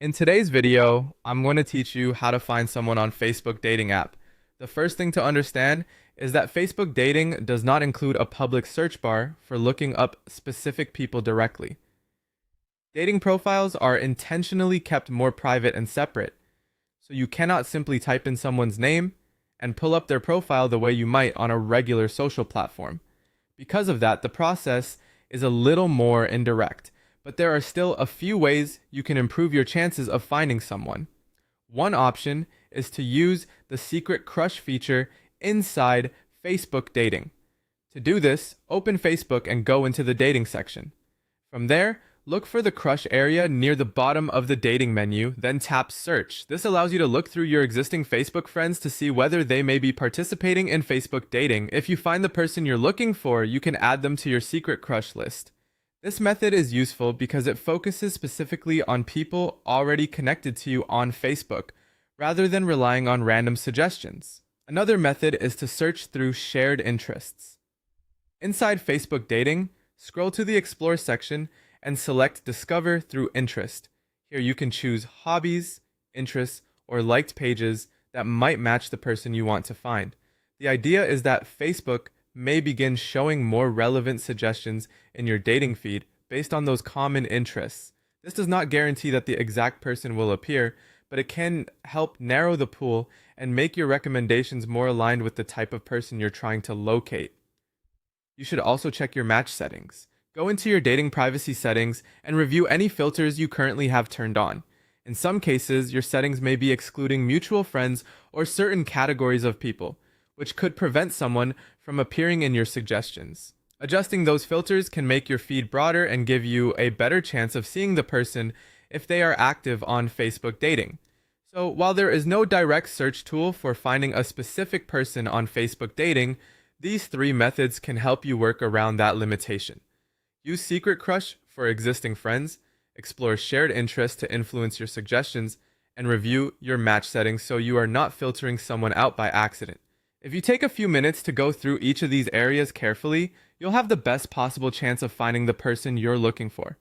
In today's video, I'm going to teach you how to find someone on Facebook dating app. The first thing to understand is that Facebook dating does not include a public search bar for looking up specific people directly. Dating profiles are intentionally kept more private and separate, so you cannot simply type in someone's name and pull up their profile the way you might on a regular social platform. Because of that, the process is a little more indirect, but there are still a few ways you can improve your chances of finding someone. One option is to use the secret crush feature inside Facebook dating. To do this, open Facebook and go into the dating section. From there, look for the crush area near the bottom of the dating menu, then tap search. This allows you to look through your existing Facebook friends to see whether they may be participating in Facebook dating. If you find the person you're looking for, you can add them to your secret crush list. This method is useful because it focuses specifically on people already connected to you on Facebook, rather than relying on random suggestions. Another method is to search through shared interests. Inside Facebook dating, scroll to the Explore section and select Discover through Interest. Here you can choose hobbies, interests, or liked pages that might match the person you want to find. The idea is that Facebook may begin showing more relevant suggestions in your dating feed based on those common interests. This does not guarantee that the exact person will appear, but it can help narrow the pool and make your recommendations more aligned with the type of person you're trying to locate. You should also check your match settings. Go into your dating privacy settings and review any filters you currently have turned on. In some cases, your settings may be excluding mutual friends or certain categories of people, which could prevent someone from appearing in your suggestions. Adjusting those filters can make your feed broader and give you a better chance of seeing the person if they are active on Facebook dating. So, while there is no direct search tool for finding a specific person on Facebook dating, these three methods can help you work around that limitation. Use Secret Crush for existing friends, explore shared interests to influence your suggestions, and review your match settings so you are not filtering someone out by accident. If you take a few minutes to go through each of these areas carefully, you'll have the best possible chance of finding the person you're looking for.